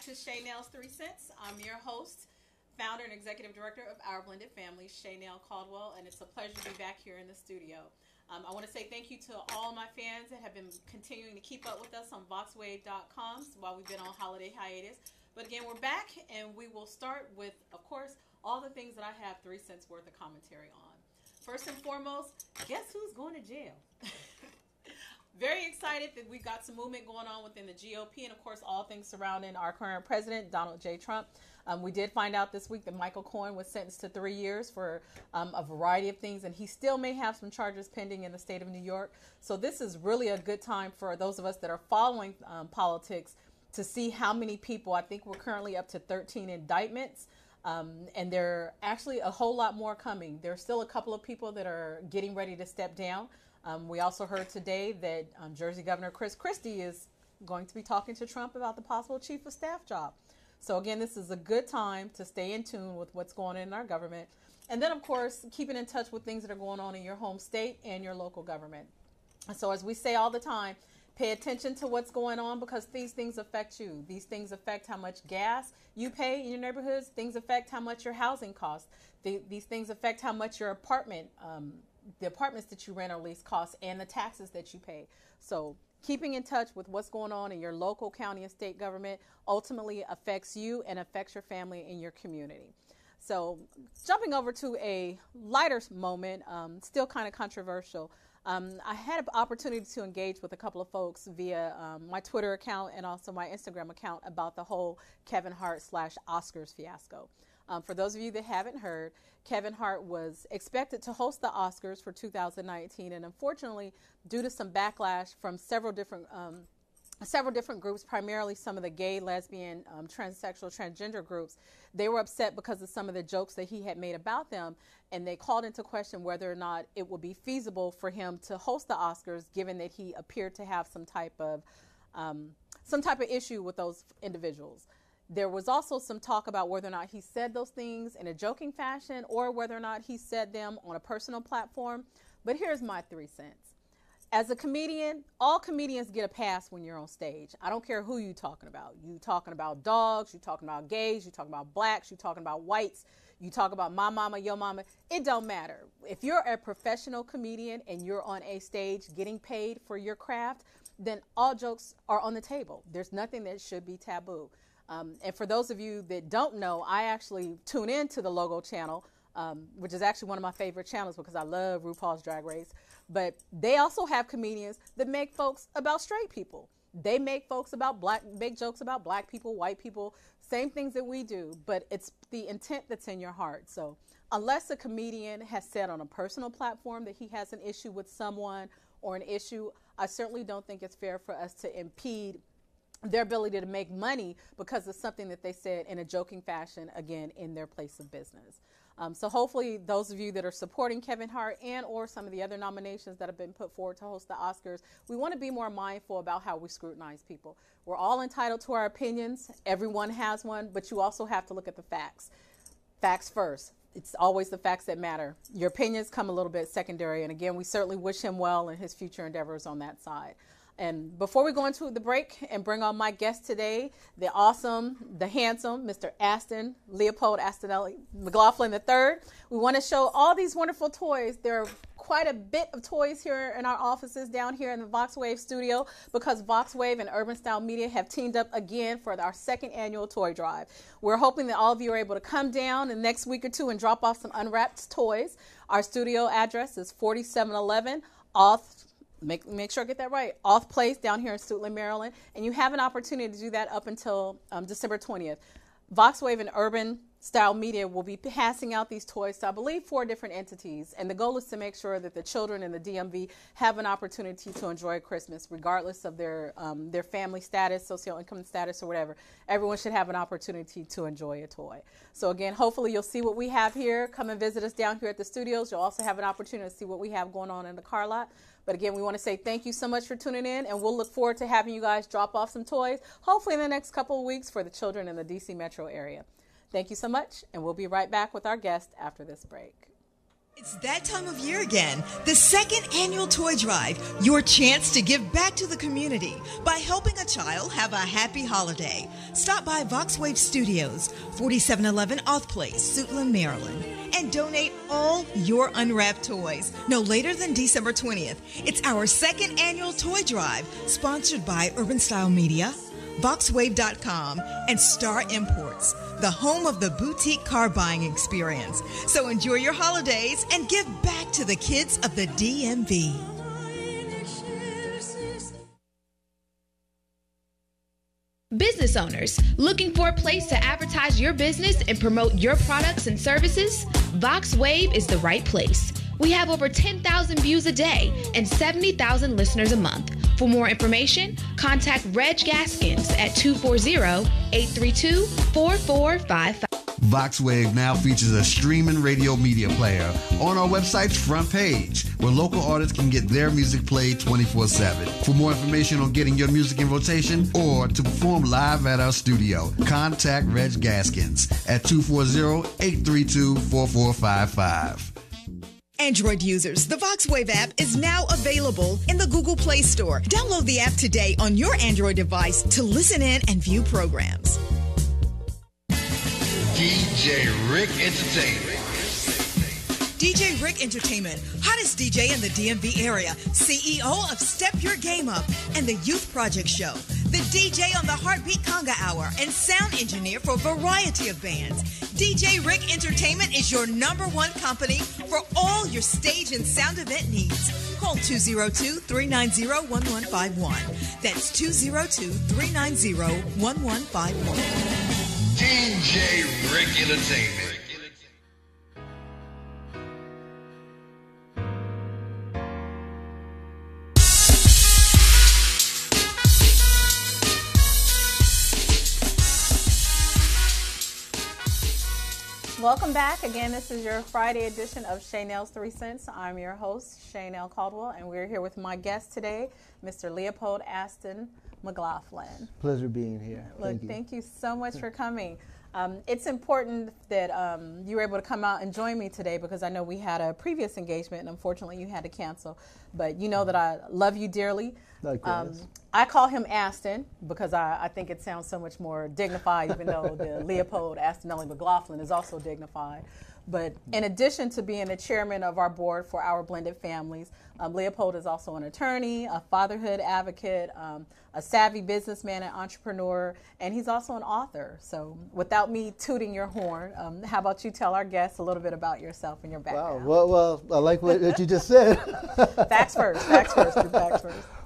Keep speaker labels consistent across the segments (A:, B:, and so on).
A: to Shaynel's 3 Cents. I'm your host, founder and executive director of Our Blended Family, Shaynel Caldwell, and it's a pleasure to be back here in the studio. I want to say thank you to all my fans that have been continuing to keep up with us on VoxWave.com while we've been on holiday hiatus. But again, we're back, and we will start with, of course, all the things that I have 3 cents worth of commentary on. First and foremost, guess who's going to jail? Very excited that we got some movement going on within the GOP and, of course, all things surrounding our current president, Donald J. Trump. We did find out this week that Michael Cohen was sentenced to 3 years for a variety of things, and he still may have some charges pending in the state of New York. So this is really a good time for those of us that are following politics to see how many people. I think we're currently up to 13 indictments, and there are actually a whole lot more coming. There's still a couple of people that are getting ready to step down. We also heard today that Jersey Governor Chris Christie is going to be talking to Trump about the possible chief of staff job. So again, this is a good time to stay in tune with what's going on in our government. And then, of course, keeping in touch with things that are going on in your home state and your local government. So as we say all the time, pay attention to what's going on because these things affect you. These things affect how much gas you pay in your neighborhoods. Things affect how much your housing costs. These things affect how much your apartment the apartments that you rent or lease cost and the taxes that you pay. So keeping in touch with what's going on in your local county and state government ultimately affects you and affects your family and your community. So jumping over to a lighter moment, still kind of controversial. I had an opportunity to engage with a couple of folks via my Twitter account and also my Instagram account about the whole Kevin Hart / Oscars fiasco. For those of you that haven't heard, Kevin Hart was expected to host the Oscars for 2019, and unfortunately, due to some backlash from several different groups, primarily some of the gay, lesbian, transsexual, transgender groups, they were upset because of some of the jokes that he had made about them, and they called into question whether or not it would be feasible for him to host the Oscars, given that he appeared to have some type of issue with those individuals. There was also some talk about whether or not he said those things in a joking fashion or whether or not he said them on a personal platform. But here's my 3 cents. As a comedian, all comedians get a pass when you're on stage. I don't care who you're talking about. You talking about dogs, you talking about gays, you talking about blacks, you talking about whites, you talk about my mama, your mama. It don't matter. If you're a professional comedian and you're on a stage getting paid for your craft, then all jokes are on the table. There's nothing that should be taboo. And for those of you that don't know, I actually tune into the Logo channel, which is actually one of my favorite channels because I love RuPaul's Drag Race. But they also have comedians that make folks about straight people. They make folks make jokes about black people, white people, same things that we do. But it's the intent that's in your heart. So unless a comedian has said on a personal platform that he has an issue with someone or an issue, I certainly don't think it's fair for us to impede their ability to make money because of something that they said in a joking fashion, again, in their place of business. So hopefully those of you that are supporting Kevin Hart and or some of the other nominations that have been put forward to host the Oscars, we want to be more mindful about how we scrutinize people. We're all entitled to our opinions. Everyone has one, but you also have to look at the facts. Facts first. It's always the facts that matter. Your opinions come a little bit secondary. And again, we certainly wish him well in his future endeavors on that side. And before we go into the break and bring on my guest today, the awesome, the handsome, Mr. Aston Leopold Astonelli McLaughlin III, we want to show all these wonderful toys. There are quite a bit of toys here in our offices down here in the VoxWave studio because VoxWave and Urban Style Media have teamed up again for our 2nd annual toy drive. We're hoping that all of you are able to come down in the next week or two and drop off some unwrapped toys. Our studio address is 4711 Off. Make sure I get that right. Off Place down here in Suitland, Maryland. And you have an opportunity to do that up until December 20th. VoxWave and Urban Style Media will be passing out these toys to, I believe, 4 different entities. And the goal is to make sure that the children in the DMV have an opportunity to enjoy Christmas, regardless of their family status, socioeconomic status, or whatever. Everyone should have an opportunity to enjoy a toy. So again, hopefully you'll see what we have here. Come and visit us down here at the studios. You'll also have an opportunity to see what we have going on in the car lot. But again, we want to say thank you so much for tuning in, and we'll look forward to having you guys drop off some toys, hopefully in the next couple of weeks for the children in the DC metro area. Thank you so much, and we'll be right back with our guest after this break.
B: It's that time of year again, the second annual toy drive, your chance to give back to the community by helping a child have a happy holiday. Stop by VoxWave Studios, 4711 Auth Place, Suitland, Maryland, and donate all your unwrapped toys no later than December 20th. It's our second annual toy drive, sponsored by Urban Style Media, VoxWave.com, and Star Imports, the home of the boutique car buying experience. So enjoy your holidays and give back to the kids of the DMV.
C: Business owners looking for a place to advertise your business and promote your products and services? VoxWave is the right place. We have over 10,000 views a day and 70,000 listeners a month. For more information, contact Reg Gaskins at 240-832-4455.
D: VoxWave now features a streaming radio media player on our website's front page, where local artists can get their music played 24/7. For more information on getting your music in rotation or to perform live at our studio, contact Reg Gaskins at 240-832-4455.
B: Android users, the VoxWave app is now available in the Google Play Store. Download the app today on your Android device to listen in and view programs.
D: DJ Rick Entertainment.
B: DJ Rick Entertainment, hottest DJ in the DMV area, CEO of Step Your Game Up and the Youth Project Show, the DJ on the Heartbeat Conga Hour, and sound engineer for a variety of bands. DJ Rick Entertainment is your #1 company for all your stage and sound event needs. Call 202-390-1151. That's 202-390-1151.
D: DJ Rick Entertainment.
A: Welcome back. Again, this is your Friday edition of Shaynel's 3 Cents. I'm your host, Shaynel Caldwell, and we're here with my guest today, Mr. Leopold Aston McLaughlin.
E: Pleasure being here.
A: Thank you so much for coming. It's important that you were able to come out and join me today because I know we had a previous engagement and unfortunately you had to cancel. But you know that I love you dearly.
E: Likewise.
A: I call him Aston because I think it sounds so much more dignified, even though the Leopold Astonelli McLaughlin is also dignified. But in addition to being the chairman of our board for Our Blended Families, Leopold is also an attorney, a fatherhood advocate, a savvy businessman and entrepreneur, and he's also an author. So without me tooting your horn, how about you tell our guests a little bit about yourself and your background?
E: Wow. Well, I like what you just said.
A: Facts first. Facts first.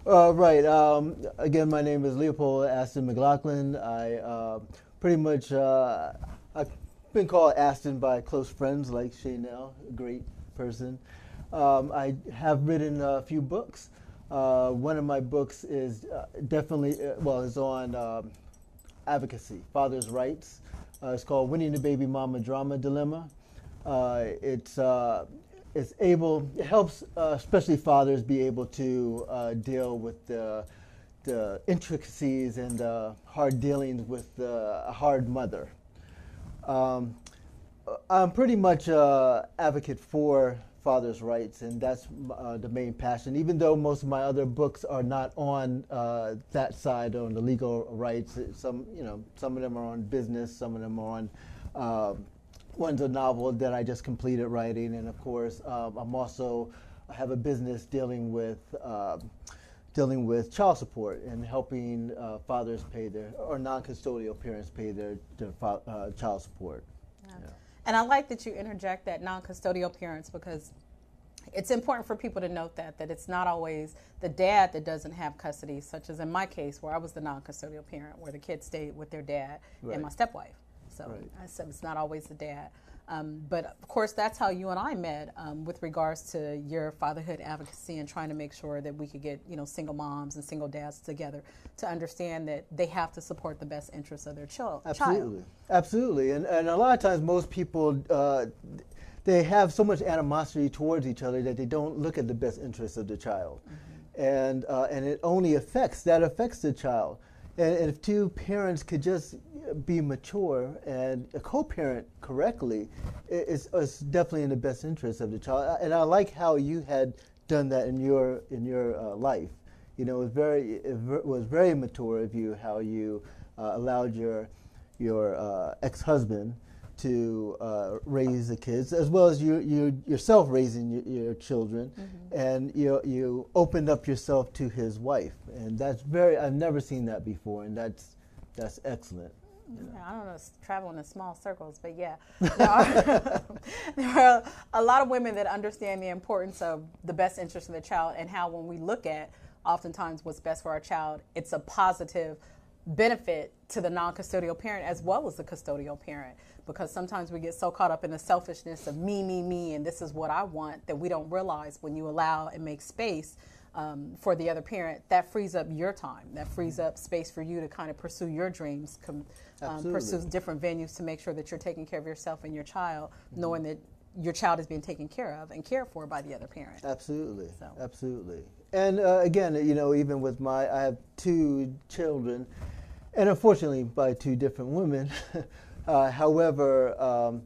E: Right. Again, my name is Leopold Aston McLaughlin. I pretty much, I've been called Aston by close friends like Shaynel, a great person. I have written a few books. One of my books is definitely, is on advocacy, father's rights. It's called Winning the Baby Mama Drama Dilemma. It helps especially fathers be able to deal with the intricacies and hard dealings with a hard mother. I'm pretty much an advocate for father's rights, and that's the main passion. Even though most of my other books are not on that side, on the legal rights, some of them are on business, some of them are on. One's a novel that I just completed writing, and of course, I have a business dealing with child support and helping fathers pay or non-custodial parents pay their child support. Yeah.
A: And I like that you interject that non-custodial parents because it's important for people to note that it's not always the dad that doesn't have custody, such as in my case where I was the non-custodial parent where the kids stayed with their dad and my stepwife. So I said it's not always the dad. But of course, that's how you and I met with regards to your fatherhood advocacy and trying to make sure that we could get, single moms and single dads together to understand that they have to support the best interests of their child.
E: Absolutely. And a lot of times most people, they have so much animosity towards each other that they don't look at the best interests of the child. Mm-hmm. And it only affects the child. And if two parents could just be mature and co-parent correctly, it's definitely in the best interest of the child. And I like how you had done that in your life. You know, it was very mature of you how you allowed your ex-husband to raise the kids, as well as you yourself raising your children, and you opened up yourself to his wife, and that's I've never seen that before, and that's excellent. You know.
A: Yeah, I don't know, travel in small circles, but yeah, there are a lot of women that understand the importance of the best interest of the child, and how when we look at oftentimes what's best for our child, it's a positive benefit to the non-custodial parent as well as the custodial parent, because sometimes we get so caught up in the selfishness of me, and this is what I want, that we don't realize when you allow and make space for the other parent, that frees up your time, that frees up space for you to kind of pursue your dreams, pursue different venues to make sure that you're taking care of yourself and your child, knowing that your child is being taken care of and cared for by the other parent.
E: Absolutely, absolutely. And again, you know, even with I have two children, and unfortunately by two different women. However,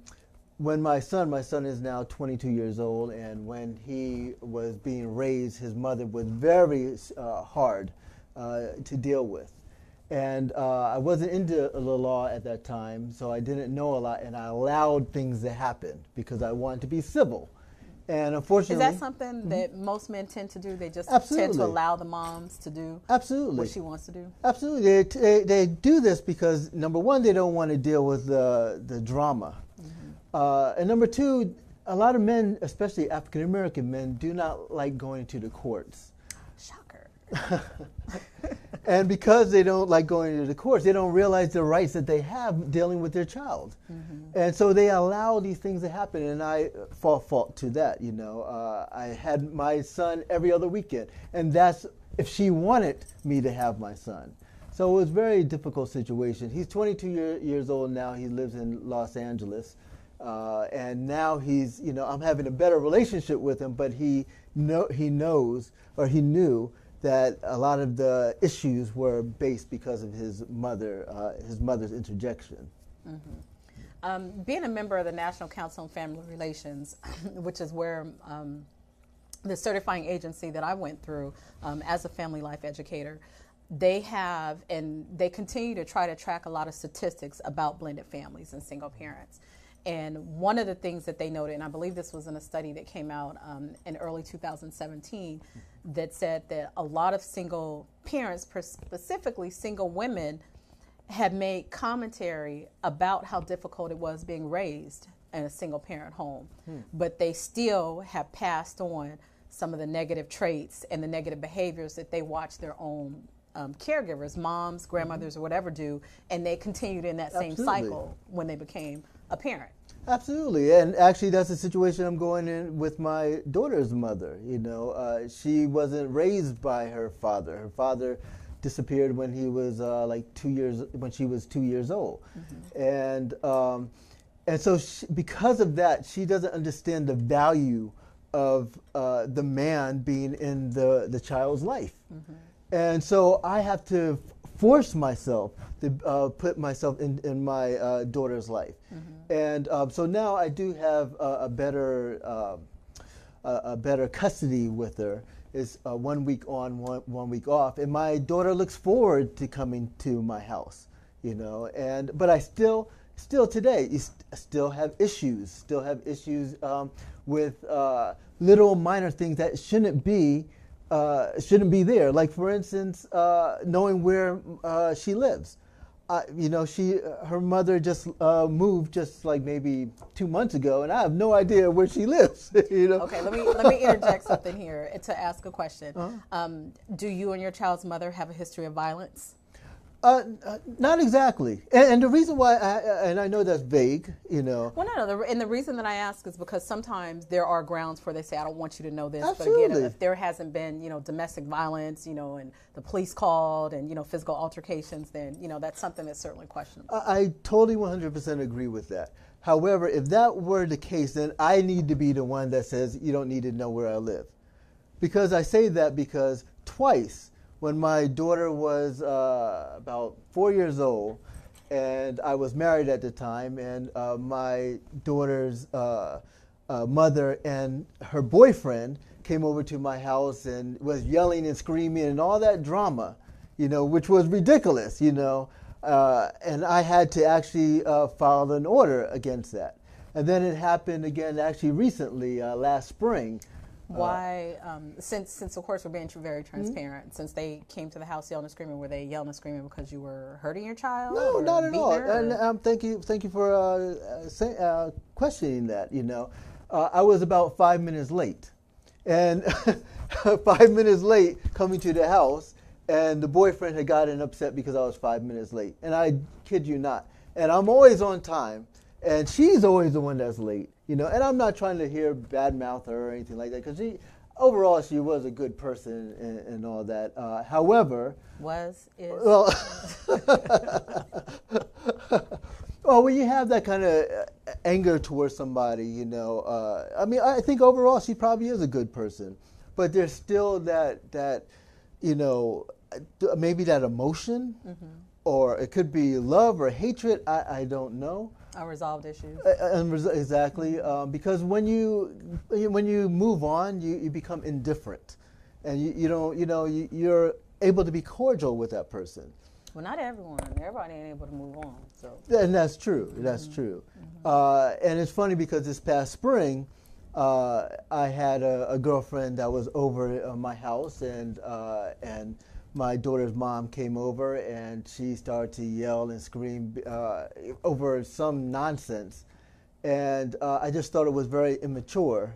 E: when my son is now 22 years old, and when he was being raised, his mother was very hard to deal with. And I wasn't into the law at that time, so I didn't know a lot, and I allowed things to happen because I wanted to be civil. And unfortunately... Is
A: that something that most men tend to do? They just
E: Absolutely.
A: tend to allow the moms to do
E: Absolutely.
A: what she wants to do?
E: Absolutely. They do this because, number one, they don't want to deal with the drama. And number two, a lot of men, especially African-American men, do not like going to the courts.
A: Shocker.
E: And because they don't like going to the courts, they don't realize the rights that they have dealing with their child. And so they allow these things to happen, and I fall fault to that, you know. I had my son every other weekend, and that's if she wanted me to have my son. So it was a very difficult situation. He's 22 years old now. He lives in Los Angeles. And now he's, you know, I'm having a better relationship with him, but he knows, or he knew, that a lot of the issues were based because of his mother's interjection.
A: Being a member of the National Council on Family Relations, which is where the certifying agency that I went through as a family life educator, they have and they continue to try to track a lot of statistics about blended families and single parents. And one of the things that they noted, and I believe this was in a study that came out in early 2017, that said that a lot of single parents, specifically single women, had made commentary about how difficult it was being raised in a single parent home. But they still have passed on some of the negative traits and the negative behaviors that they watch their own caregivers, moms, grandmothers, or whatever do, and they continued in that same cycle when they became a parent.
E: Absolutely, and actually that's the situation I'm going in with my daughter's mother. You know, she wasn't raised by her father. Her father disappeared when he was when she was 2 years old, and so because of that, she doesn't understand the value of the man being in the child's life, and so I have to force myself to put myself in my daughter's life. And so now I do have a better custody with her. It's 1 week on, 1 week off, and my daughter looks forward to coming to my house, you know. But I still today still have issues. With little minor things that shouldn't be there. Like, for instance, knowing where she lives. You know, her mother just moved just like maybe 2 months ago, and I have no idea where she lives. You know.
A: Okay, let me interject something here to ask a question. Do you and your child's mother have a history of violence?
E: Not exactly, and the reason why, and I know that's vague, you know.
A: Well, no, and the reason that I ask is because sometimes there are grounds for they say, I don't want you to know this.
E: Absolutely.
A: But again, if there hasn't been, you know, domestic violence, you know, and the police called and, you know, physical altercations, then, you know, that's something that's certainly questionable.
E: I totally 100% agree with that. However, if that were the case, then I need to be the one that says you don't need to know where I live. Because I say that because twice, when my daughter was about 4 years old, and I was married at the time, and my daughter's mother and her boyfriend came over to my house and was yelling and screaming and all that drama, which was ridiculous, and I had to actually file an order against that. And then it happened again actually recently, last spring.
A: Why, since of course we're being very transparent, since they came to the house yelling and screaming, were they yelling and screaming because you were hurting your child?
E: No, not at all. And thank you for questioning that. I was about 5 minutes late, and 5 minutes late coming to the house, and the boyfriend had gotten upset because I was 5 minutes late, and I kid you not. And I'm always on time, and she's always the one that's late. And I'm not trying to hear bad mouth her or anything like that, because overall she was a good person and all that. However,
A: well,
E: when you have that kind of anger towards somebody, I mean, I think overall she probably is a good person, but there's still that maybe that emotion, or it could be love or hatred. I don't know.
A: Unresolved issues.
E: Exactly, because when you move on, you become indifferent, and you're able to be cordial with that person.
A: Well, not everyone. Everybody ain't able to move on. So.
E: And that's true. That's true. And it's funny because this past spring, I had a girlfriend that was over at my house, and my daughter's mom came over, and she started to yell and scream over some nonsense, and I just thought it was very immature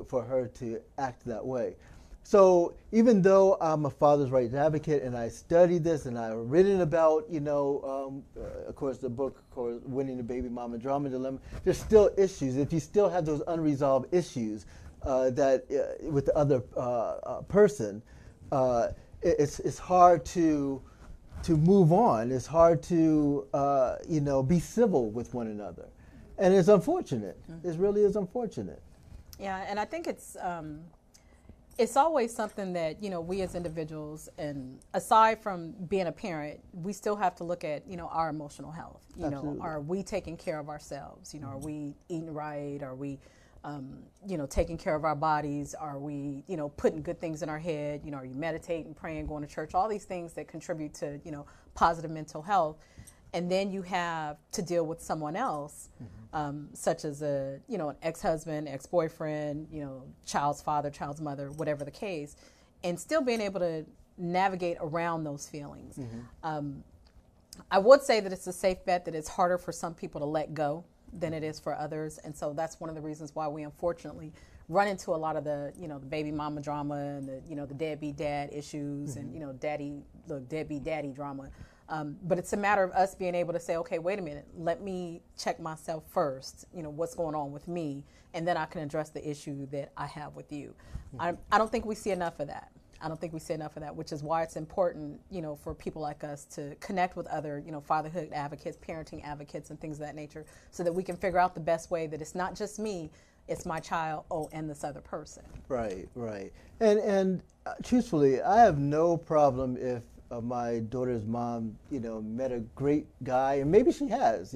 E: for her to act that way. So even though I'm a father's rights advocate and I studied this and I've written about, of course, the book, Winning the Baby Mama Drama Dilemma, there's still issues. If you still have those unresolved issues that with the other person, it's hard to move on. It's hard to be civil with one another, and it's unfortunate. It really is unfortunate.
A: Yeah, and I think it's always something that we as individuals, and aside from being a parent, we still have to look at our emotional health.
E: Absolutely.
A: Are we taking care of ourselves? Are we eating right? Are we taking care of our bodies? Are we, putting good things in our head? Are you meditating, praying, going to church? All these things that contribute to, positive mental health. And then you have to deal with someone else, such as an ex-husband, ex-boyfriend, child's father, child's mother, whatever the case, and still being able to navigate around those feelings. I would say that it's a safe bet that it's harder for some people to let go than it is for others, and so that's one of the reasons why we unfortunately run into a lot of the the baby mama drama and the deadbeat dad issues and deadbeat daddy drama. But it's a matter of us being able to say, okay, wait a minute, let me check myself first. What's going on with me, and then I can address the issue that I have with you. I don't think we see enough of that. Which is why it's important, for people like us to connect with other, fatherhood advocates, parenting advocates, and things of that nature, so that we can figure out the best way that it's not just me, it's my child, and this other person.
E: Right. And truthfully, I have no problem if my daughter's mom, met a great guy, and maybe she has,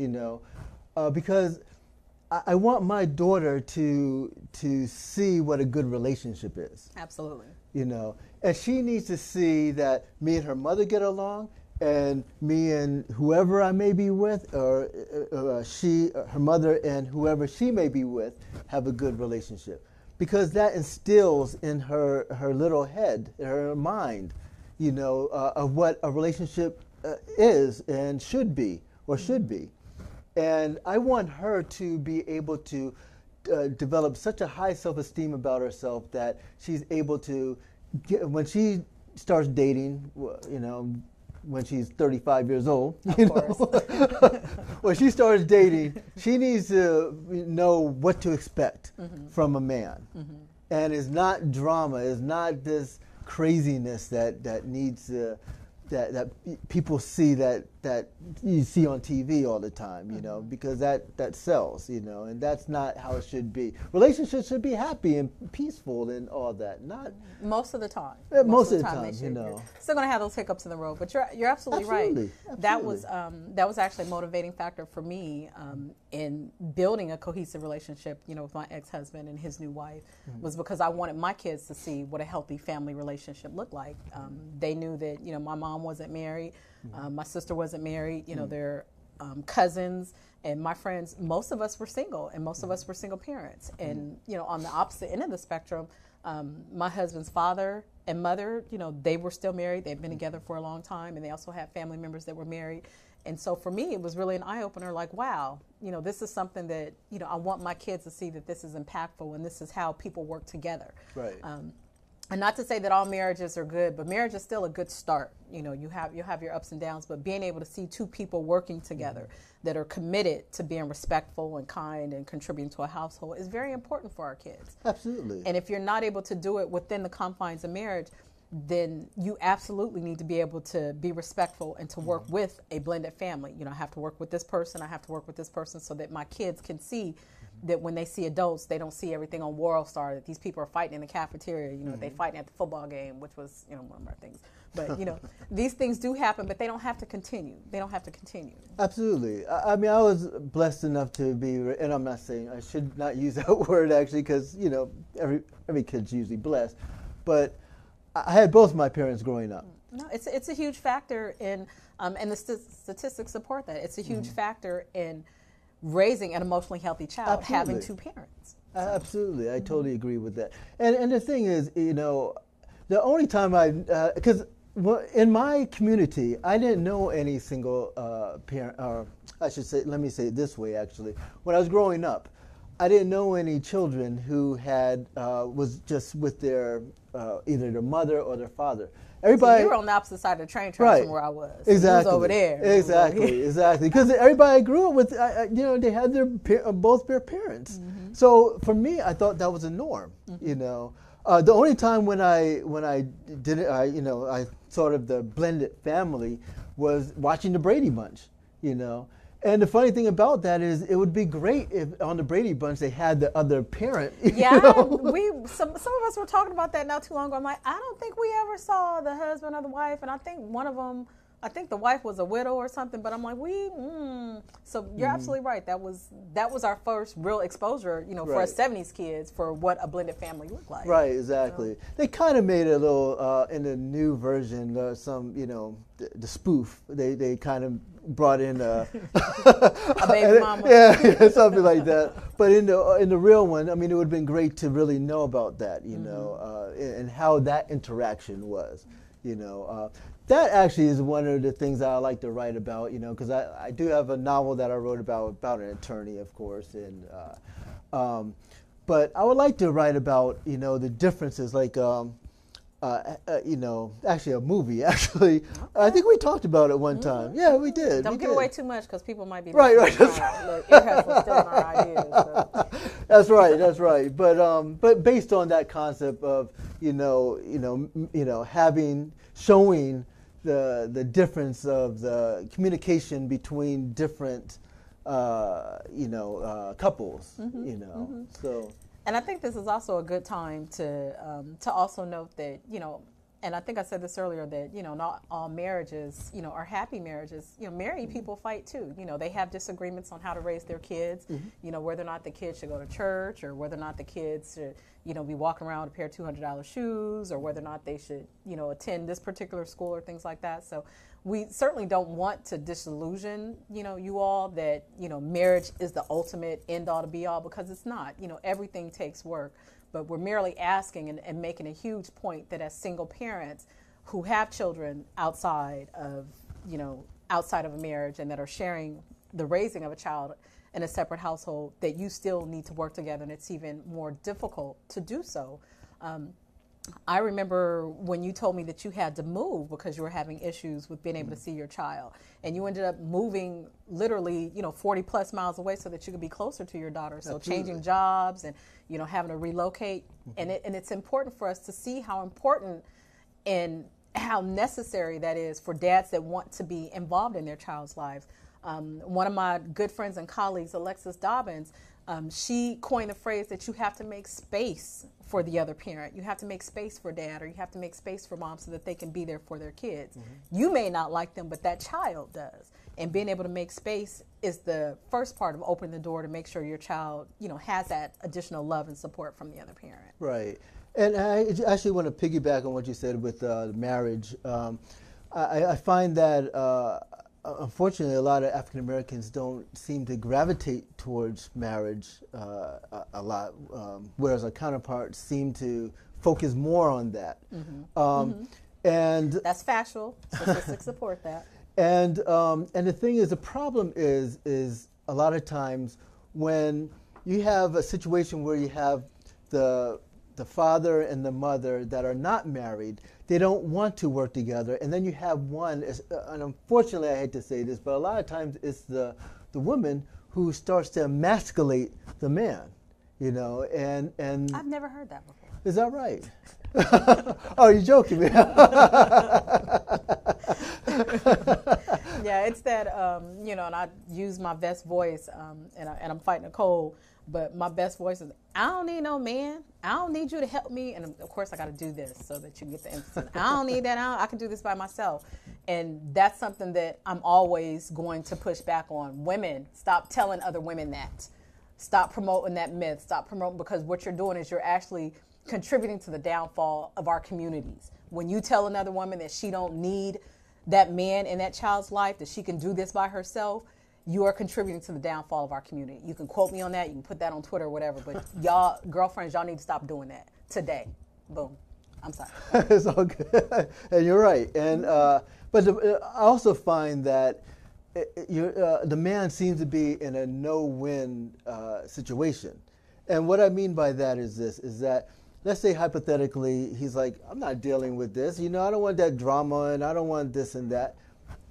E: because I want my daughter to see what a good relationship is.
A: Absolutely.
E: And she needs to see that me and her mother get along, and me and whoever I may be with, or her mother and whoever she may be with, have a good relationship, because that instills in her little head, in her mind, of what a relationship is and should be. And I want her to be able to develop such a high self-esteem about herself that she's able to when she starts dating, when she's 35 years old, when she starts dating, she needs to know what to expect from a man. And it's not drama, it's not this craziness that needs that people see that you see on TV all the time, you know, because that sells, you know, and that's not how it should be. Relationships should be happy and peaceful and all that. Not
A: most of the time.
E: Most of the time, you know.
A: You're still going to have those hiccups in the road, but you're absolutely right. That was actually a motivating factor for me in building a cohesive relationship, you know, with my ex-husband and his new wife, was because I wanted my kids to see what a healthy family relationship looked like. They knew that, you know, my mom wasn't married, my sister wasn't married, you know, they're cousins, and my friends, most of us were single, and most of us were single parents. And, you know, on the opposite end of the spectrum, my husband's father and mother, you know, they were still married. They'd been together for a long time, and they also had family members that were married. And so for me, it was really an eye-opener, like, wow, you know, this is something that, you know, I want my kids to see that this is impactful and this is how people work together.
E: Right.
A: And not to say that all marriages are good, but marriage is still a good start. You know, you'll have your ups and downs, but being able to see two people working together that are committed to being respectful and kind and contributing to a household is very important for our kids.
E: Absolutely.
A: And if you're not able to do it within the confines of marriage, then you absolutely need to be able to be respectful and to work with a blended family. You know, I have to work with this person, I have to work with this person, so that my kids can see that when they see adults, they don't see everything on World Star, that these people are fighting in the cafeteria, you know, they fighting at the football game, which was, you know, one of our things. But, you know, these things do happen, but they don't have to continue. They don't have to continue.
E: Absolutely. I mean, I was blessed enough to be, and I'm not saying, I should not use that word actually, because, you know, every kid's usually blessed. But I had both my parents growing up.
A: No, it's a huge factor in, and the statistics support that. It's a huge factor in raising an emotionally healthy child, having two parents. So.
E: Absolutely. I totally agree with that. And the thing is, you know, the only time because in my community, I didn't know any single parent, or I should say, let me say it this way actually. When I was growing up, I didn't know any children who had, was just with their, either their mother or their father. Everybody,
A: so you were on the opposite side of the train tracks from where I was.
E: Exactly.
A: You was over there.
E: Exactly. Because everybody I grew up with, you know, they had both their parents. So for me, I thought that was a norm. You know, the only time when I did it, you know, I sort of the blended family was watching the Brady Bunch. You know. And the funny thing about that is, it would be great if on the Brady Bunch they had the other parent.
A: Yeah,
E: you know?
A: some of us were talking about that not too long ago. I'm like, I don't think we ever saw the husband or the wife, and I think one of them, I think the wife was a widow or something. But I'm like, So you're absolutely right. That was our first real exposure, you know, for us '70s kids for what a blended family looked like.
E: Right, exactly. So. They kind of made it a little in the new version, some, you know, the spoof. They kind of brought in a
A: baby mama.
E: Yeah, something like that. But in the real one, I mean, it would have been great to really know about that, you know, and how that interaction was, you know. That actually is one of the things that I like to write about, you know, because I do have a novel that I wrote about an attorney, of course, and but I would like to write about, you know, the differences, like. You know, actually a movie, actually. Okay. I think we talked about it one time. Yeah, we did.
A: Don't give away too much because people might be
E: right.
A: Look, ear stealing our ideas. So.
E: That's right. But based on that concept of, showing the difference of the communication between different, couples, so.
A: And I think this is also a good time to also note that, you know, and I think I said this earlier, that, you know, not all marriages, you know, are happy marriages. You know, married people fight too. You know, they have disagreements on how to raise their kids, you know, whether or not the kids should go to church, or whether or not the kids should, you know, be walking around with a pair of $200 shoes, or whether or not they should, you know, attend this particular school or things like that. So we certainly don't want to disillusion, you know, you all that, you know, marriage is the ultimate end all to be all, because it's not. You know, everything takes work. But we're merely asking and making a huge point that as single parents who have children outside of a marriage and that are sharing the raising of a child in a separate household, that you still need to work together, and it's even more difficult to do so. I remember when you told me that you had to move because you were having issues with being able to see your child, and you ended up moving literally, you know, 40 plus miles away so that you could be closer to your daughter. So changing jobs and, you know, having to relocate. And it's important for us to see how important in how necessary that is for dads that want to be involved in their child's lives. One of my good friends and colleagues, Alexis Dobbins, she coined the phrase that you have to make space for the other parent. You have to make space for dad, or you have to make space for mom so that they can be there for their kids. You may not like them, but that child does. And being able to make space is the first part of opening the door to make sure your child, has that additional love and support from the other parent.
E: Right. And I actually want to piggyback on what you said with marriage. I find that unfortunately, a lot of African Americans don't seem to gravitate towards marriage a lot, whereas our counterparts seem to focus more on that. And
A: that's factual. Statistics support that.
E: And the thing is, the problem is a lot of times when you have a situation where you have the father and the mother that are not married, they don't want to work together, and then you have one, and unfortunately I hate to say this, but a lot of times it's the woman who starts to emasculate the man, and
A: I've never heard that before.
E: Is that right? Oh, you're joking me.
A: Yeah, it's that, and I use my best voice, and I'm fighting a cold, but my best voice is, I don't need no man. I don't need you to help me. And of course, I got to do this so that you get the emphasis. I don't need that. I can do this by myself. And that's something that I'm always going to push back on. Women, stop telling other women that. Stop promoting that myth. Stop promoting, because what you're doing is you're actually contributing to the downfall of our communities. When you tell another woman that she don't need that man in that child's life, that she can do this by herself, you are contributing to the downfall of our community. You can quote me on that. You can put that on Twitter or whatever. But y'all, girlfriends, y'all need to stop doing that today. Boom. I'm sorry.
E: It's all good. And you're right. And but I also find that the man seems to be in a no-win situation. And what I mean by that is this, is that let's say hypothetically he's like, I'm not dealing with this. I don't want that drama and I don't want this and that.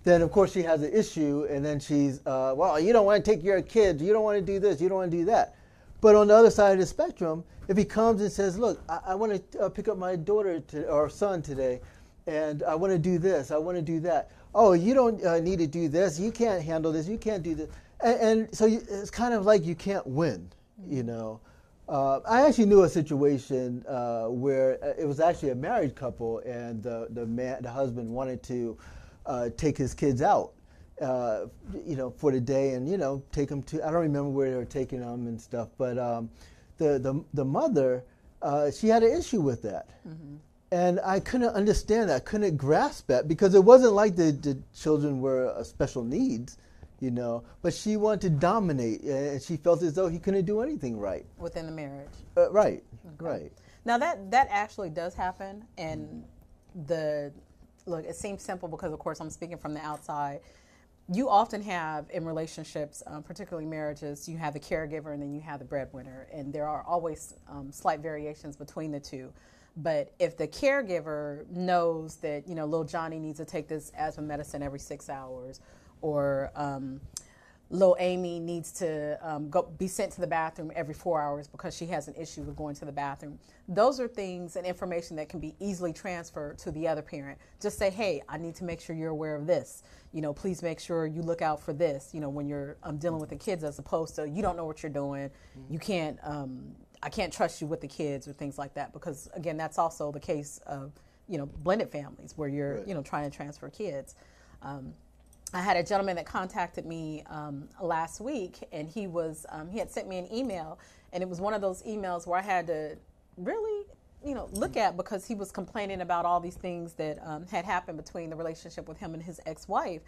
E: Then, of course, she has an issue, and then she's, well, you don't want to take your kids, you don't want to do this, you don't want to do that. But on the other side of the spectrum, if he comes and says, look, I want to pick up my daughter or son today, and I want to do this, I want to do that. Oh, you don't need to do this, you can't handle this, you can't do this. And so it's kind of like you can't win, I actually knew a situation where it was actually a married couple, and the husband wanted to take his kids out, for the day, and take them to. I don't remember where they were taking them and stuff, but the mother, she had an issue with that, and I couldn't understand that. I couldn't grasp that, because it wasn't like the children were special needs, but she wanted to dominate, and she felt as though he couldn't do anything right
A: within the marriage.
E: Right, okay. Right.
A: Now that actually does happen, and look, it seems simple because, of course, I'm speaking from the outside. You often have in relationships, particularly marriages, you have the caregiver and then you have the breadwinner, and there are always slight variations between the two. But if the caregiver knows that, little Johnny needs to take this asthma medicine every 6 hours, or little Amy needs to be sent to the bathroom every 4 hours because she has an issue with going to the bathroom. Those are things and information that can be easily transferred to the other parent. Just say, hey, I need to make sure you're aware of this. Please make sure you look out for this, when you're dealing with the kids, as opposed to you don't know what you're doing. You can't, I can't trust you with the kids, or things like that. Because, again, that's also the case of, blended families where you're, right, trying to transfer kids. I had a gentleman that contacted me last week, and he had sent me an email, and it was one of those emails where I had to really, look at, because he was complaining about all these things that had happened between the relationship with him and his ex-wife,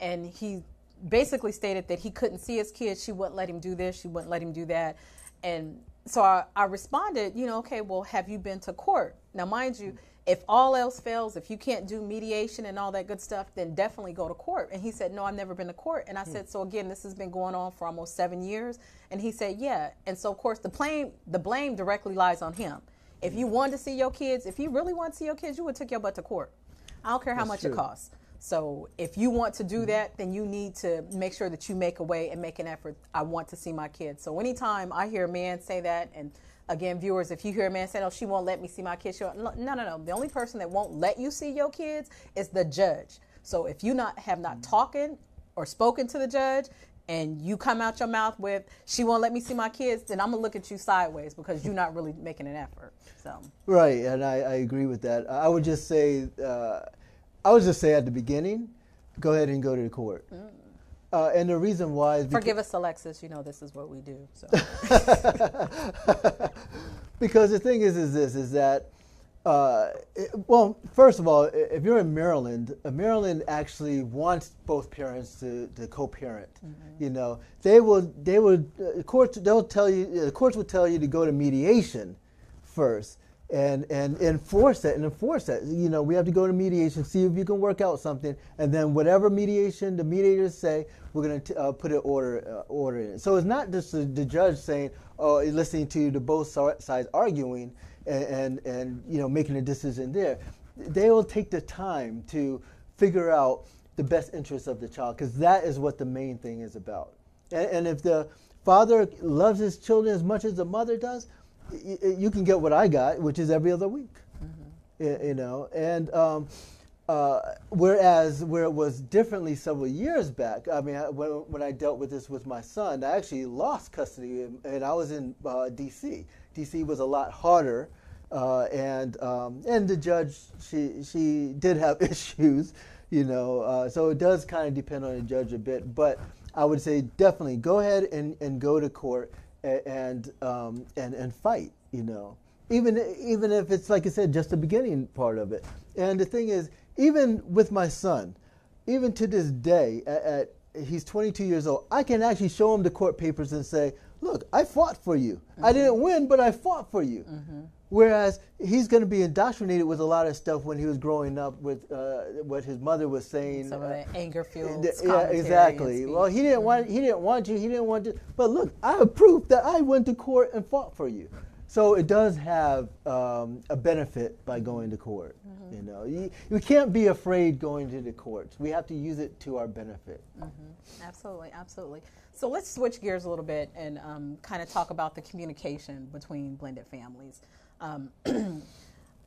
A: and he basically stated that he couldn't see his kids. She wouldn't let him do this. She wouldn't let him do that. And so I responded, okay, well, have you been to court? Now, mind you, if all else fails, if you can't do mediation and all that good stuff, then definitely go to court. And he said, no, I've never been to court. And I said, so again, this has been going on for almost 7 years. And he said, yeah. And so, of course, the blame directly lies on him. If you wanted to see your kids, if you really want to see your kids, you would have took your butt to court. I don't care how much it costs. So if you want to do that, then you need to make sure that you make a way and make an effort. I want to see my kids. So anytime I hear a man say that, and again, viewers, if you hear a man say, "No, she won't let me see my kids," no. The only person that won't let you see your kids is the judge. So if you have not talking or spoken to the judge, and you come out your mouth with, "She won't let me see my kids," then I'm gonna look at you sideways because you're not really making an effort. So
E: right, and I agree with that. I would just say at the beginning, go ahead and go to the court. And the reason why is
A: forgive us, Alexis. You know this is what we do. So
E: because the thing is that well, first of all, if you're in Maryland, Maryland actually wants both parents to co-parent. You know, the courts will tell you to go to mediation first. And enforce that. You know, we have to go to mediation, see if you can work out something, and then whatever mediation the mediators say, we're going to put an order in it. So it's not just the judge saying, "Oh, listening to the both sides arguing and you know making a decision there." They will take the time to figure out the best interests of the child, because that is what the main thing is about. And if the father loves his children as much as the mother does, you can get what I got, which is every other week. You know, and whereas where it was differently several years back. I mean, when I dealt with this with my son, I actually lost custody, and I was in D.C. D.C. was a lot harder, and the judge she did have issues, you know. So it does kind of depend on the judge a bit, but I would say definitely go ahead and go to court. And fight, you know, even if it's, like I said, just the beginning part of it. And the thing is, even with my son, even to this day, he's 22 years old, I can actually show him the court papers and say, "Look, I fought for you. I didn't win, but I fought for you." Whereas he's going to be indoctrinated with a lot of stuff when he was growing up with what his mother was saying.
A: Some of the anger-fueled
E: yeah, exactly. Well, he didn't want you. But look, I have proof that I went to court and fought for you. So it does have a benefit by going to court. You know, you can't be afraid going to the courts. We have to use it to our benefit.
A: Absolutely, absolutely. So let's switch gears a little bit and kind of talk about the communication between blended families.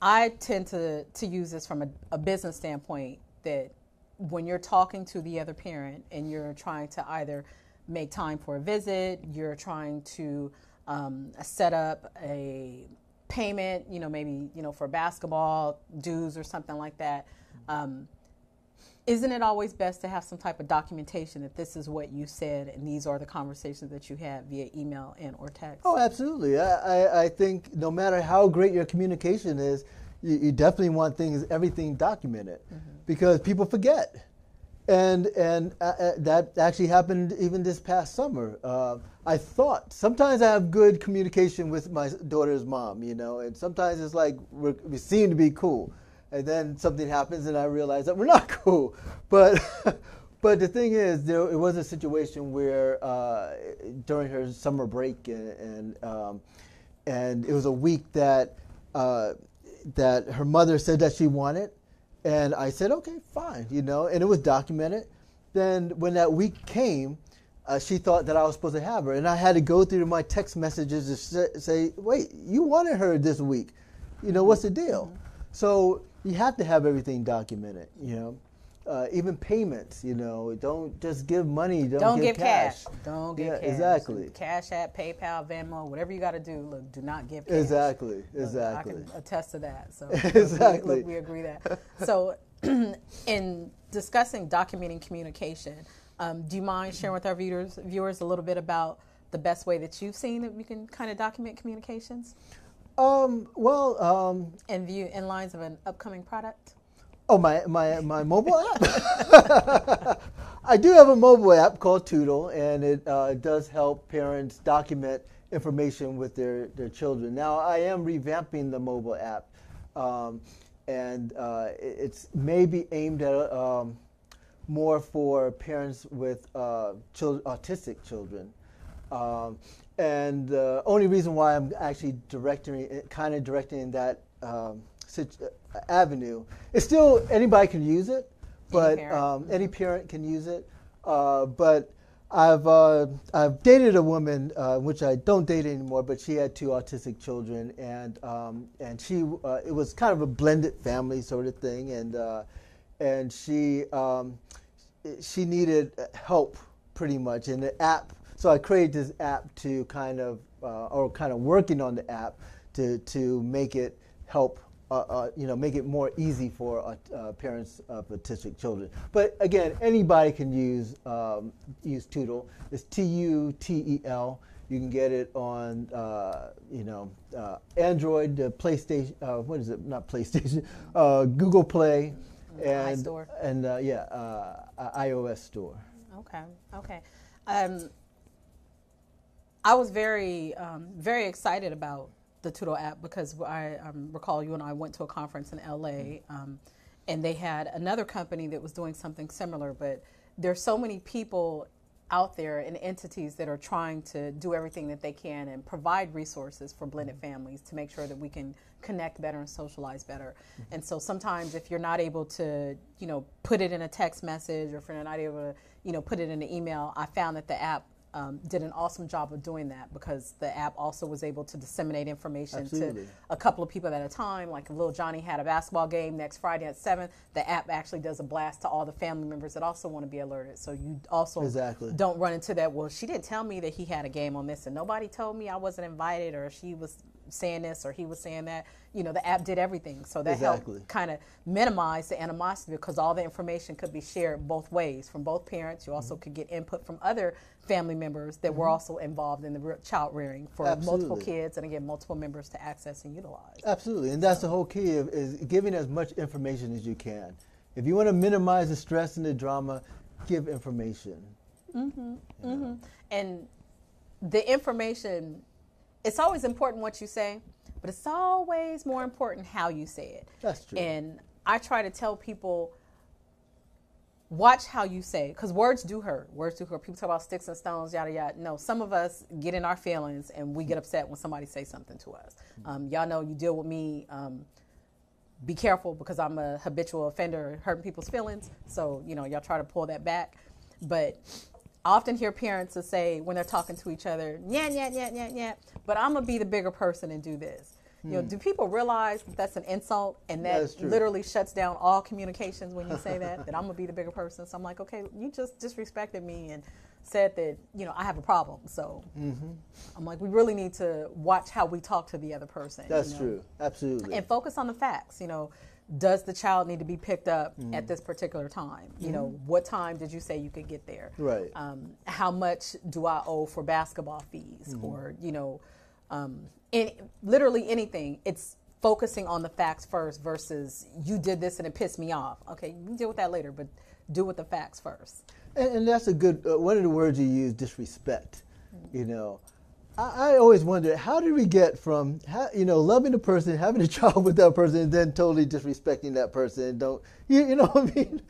A: I tend to use this from a business standpoint, that when you're talking to the other parent and you're trying to either make time for a visit, you're trying to set up a payment, you know, maybe, you know, for basketball dues or something like that. Isn't it always best to have some type of documentation that this is what you said and these are the conversations that you had via email and or text? Oh,
E: absolutely. I think no matter how great your communication is, you definitely want everything documented, because people forget. And that actually happened even this past summer. I thought sometimes I have good communication with my daughter's mom, you know, and sometimes it's like we seem to be cool. And then something happens, and I realize that we're not cool. But the thing is, it was a situation where during her summer break, and it was a week that her mother said that she wanted, and I said, okay, fine, you know, and it was documented. Then when that week came, she thought that I was supposed to have her, and I had to go through my text messages to say, wait, you wanted her this week, you know, what's the deal? So you have to have everything documented, you know, even payments, you know, don't just give money, don't give cash.
A: Don't give cash.
E: Exactly.
A: Cash App, PayPal, Venmo, whatever you got to do, look, do not give cash.
E: Exactly.
A: I can attest to that. So
E: exactly.
A: we agree that. So in discussing documenting communication, do you mind sharing with our viewers a little bit about the best way that you've seen that we can kind of document communications? In lines of an upcoming product?
E: Oh, my mobile app? I do have a mobile app called Toodle, and it does help parents document information with their children. Now, I am revamping the mobile app, and it's maybe aimed at more for parents with autistic children. And the only reason why I'm actually directing in that avenue, it's still anybody can use it, but any parent can use it. But I've dated a woman, which I don't date anymore, but she had 2 autistic children, and she it was kind of a blended family sort of thing, and she needed help pretty much in the app. So I created this app to kind of working on the app to make it help. Make it more easy for parents of autistic children. But again, anybody can use Tutel. It's Tutel. You can get it on Android, PlayStation. What is it? Not PlayStation. Google Play, and
A: iStore.
E: And iOS store.
A: Okay. I was very excited about the Tutel app because I recall you and I went to a conference in LA, and they had another company that was doing something similar. But there's so many people out there and entities that are trying to do everything that they can and provide resources for blended families to make sure that we can connect better and socialize better. And so sometimes if you're not able to, put it in a text message, or if you're not able to, put it in an email, I found that the app did an awesome job of doing that, because the app also was able to disseminate information
E: Absolutely.
A: to a couple of people at a time. Like if little Johnny had a basketball game next Friday at 7, the app actually does a blast to all the family members that also want to be alerted. So you also
E: Exactly.
A: don't run into that, well, she didn't tell me that he had a game on this, and nobody told me I wasn't invited, or she was saying this or he was saying that. The app did everything. So that
E: Exactly.
A: helped kind of minimize the animosity, because all the information could be shared both ways from both parents. You also could get input from other family members that were also involved in the child rearing for
E: Absolutely.
A: multiple kids, and again, multiple members to access and utilize.
E: Absolutely, and that's the whole key is giving as much information as you can. If you want to minimize the stress and the drama, give information.
A: And the information, it's always important what you say, but it's always more important how you say it.
E: That's true.
A: And I try to tell people, watch how you say it, because words do hurt. Words do hurt. People talk about sticks and stones, yada, yada. No, some of us get in our feelings and we get upset when somebody says something to us. Y'all know you deal with me. Be careful, because I'm a habitual offender, hurting people's feelings. So, y'all try to pull that back. But I often hear parents that say when they're talking to each other, yeah, but I'm going to be the bigger person and do this. Do people realize that that's an insult, and that literally shuts down all communications when you say that I'm going to be the bigger person? So I'm like, okay, you just disrespected me and said that, I have a problem. So I'm like, we really need to watch how we talk to the other person.
E: That's true. Absolutely.
A: And focus on the facts. Does the child need to be picked up at this particular time? What time did you say you could get there?
E: Right.
A: How much do I owe for basketball fees? Or, literally anything. It's focusing on the facts first versus you did this and it pissed me off. Okay, you can deal with that later, but do with the facts first.
E: And that's a good, one of the words you use, disrespect. I always wonder, how did we get from, loving a person, having a child with that person, and then totally disrespecting that person? You know what I mean?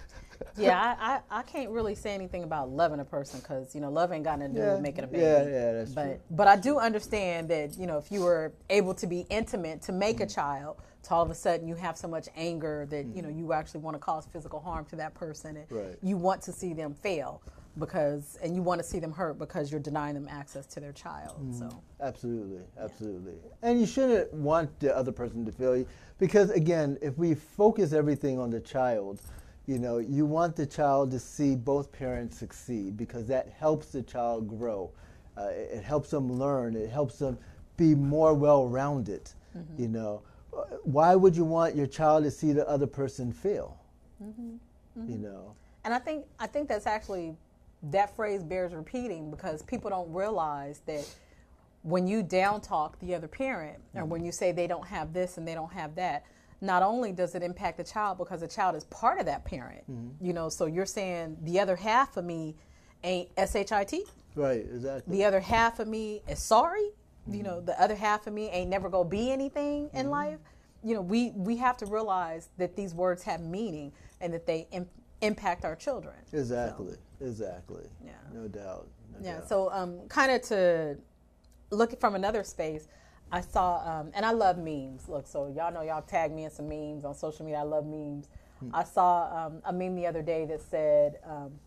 A: Yeah, I can't really say anything about loving a person, because, love ain't got nothing to do with making a baby.
E: Yeah, that's true.
A: But I do understand that, if you were able to be intimate to make a child, to all of a sudden you have so much anger that, you actually want to cause physical harm to that person. And you want to see them fail, and you want to see them hurt because you're denying them access to their child. So
E: Absolutely. And you shouldn't want the other person to feel you, because again, if we focus everything on the child, you want the child to see both parents succeed, because that helps the child grow. It helps them learn. It helps them be more well-rounded. Why would you want your child to see the other person fail?
A: And I think that's actually, that phrase bears repeating, because people don't realize that when you down talk the other parent, or when you say they don't have this and they don't have that, not only does it impact the child, because the child is part of that parent, so you're saying the other half of me ain't SHIT.
E: Right, exactly.
A: The other half of me is sorry. The other half of me ain't never gonna be anything in life. We have to realize that these words have meaning, and that they impact our children.
E: Exactly.
A: Yeah.
E: No doubt.
A: So kind of to look from another space, I saw, and I love memes. Look, so y'all know y'all tag me in some memes on social media. I love memes. I saw a meme the other day that said,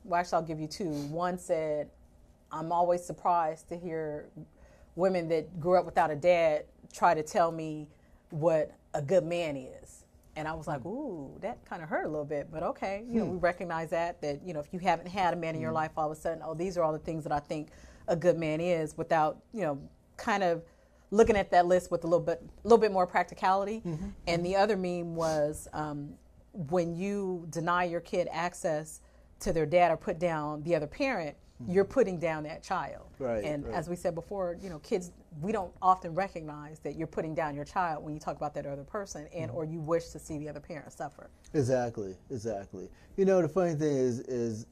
A: well, actually, I'll give you two. One said, I'm always surprised to hear women that grew up without a dad try to tell me what a good man is. And I was like, ooh, that kind of hurt a little bit, but okay. We recognize that, if you haven't had a man in your life, all of a sudden, these are all the things that I think a good man is, without, kind of looking at that list with a little bit more practicality. And the other meme was, when you deny your kid access to their dad or put down the other parent, you're putting down that child.
E: Right.
A: And as we said before, kids, we don't often recognize that you're putting down your child when you talk about that other person, and or you wish to see the other parent suffer.
E: Exactly. The funny thing is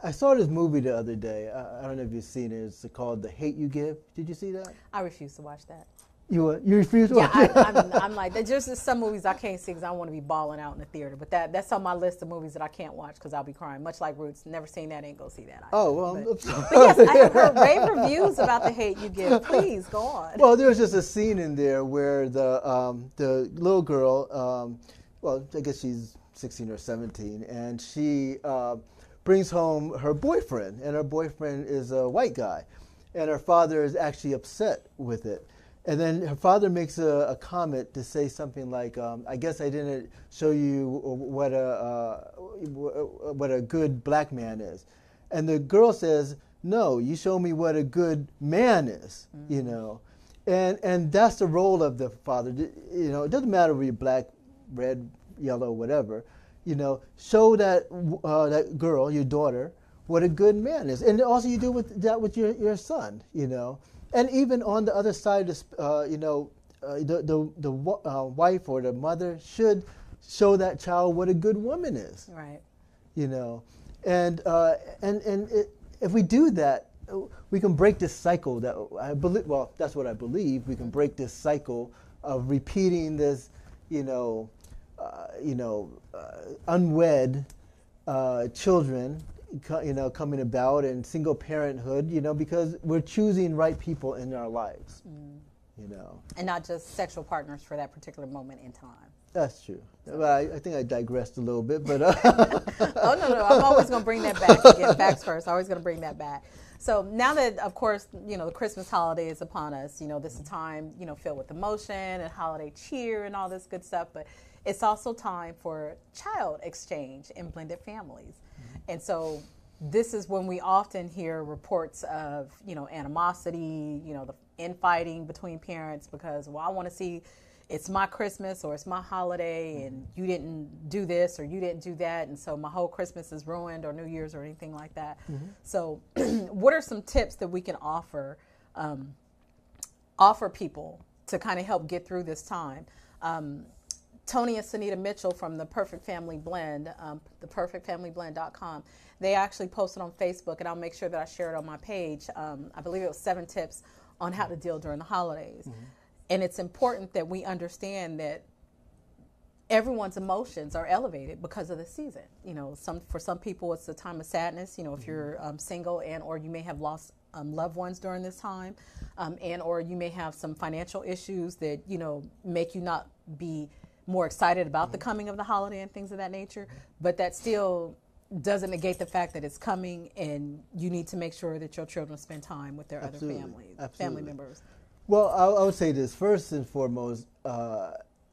E: I saw this movie the other day. I don't know if you've seen it. It's called The Hate U Give. Did you see that?
A: I refuse to watch that.
E: You refuse to watch it?
A: I'm like, there's just some movies I can't see because I want to be balling out in the theater. But that's on my list of movies that I can't watch because I'll be crying. Much like Roots, never seen that, ain't go see that either.
E: Oh, well,
A: but yes, I have heard rave reviews about The Hate U Give. Please, go on.
E: Well, there was just a scene in there where the little girl, well, I guess she's 16 or 17, and she brings home her boyfriend, and her boyfriend is a white guy, and her father is actually upset with it. And then her father makes a comment to say something like, I guess I didn't show you what a good black man is. And the girl says, no, you show me what a good man is, And that's the role of the father. It doesn't matter whether you're black, red, yellow, whatever. Show that girl, your daughter, what a good man is. And also you do that with your son, And even on the other side, the wife or the mother should show that child what a good woman is.
A: Right.
E: And if we do that, we can break this cycle that I believe. Well, that's what I believe. We can break this cycle of repeating this, unwed children. Coming about, and single parenthood, because we're choosing right people in our lives,
A: And not just sexual partners for that particular moment in time.
E: That's true. Well, I think I digressed a little bit, but...
A: Oh, no, I'm always going to bring that back. Again, facts first. Always going to bring that back. So now that, of course, the Christmas holiday is upon us, this is a time, filled with emotion and holiday cheer and all this good stuff, but it's also time for child exchange in blended families. And so this is when we often hear reports of, animosity, the infighting between parents because, well, I want to see it's my Christmas or it's my holiday and you didn't do this or you didn't do that. And so my whole Christmas is ruined or New Year's or anything like that. So what are some tips that we can offer people to kind of help get through this time? Tony and Sunita Mitchell from the Perfect Family Blend, theperfectfamilyblend.com, they actually posted on Facebook, and I'll make sure that I share it on my page. I believe it was 7 tips on how to deal during the holidays. And it's important that we understand that everyone's emotions are elevated because of the season. For some people, it's a time of sadness. If you're single and or you may have lost loved ones during this time, and or you may have some financial issues that make you not be more excited about the coming of the holiday and things of that nature, but that still doesn't negate the fact that it's coming and you need to make sure that your children spend time with their other family members.
E: Well, I would say this, first and foremost,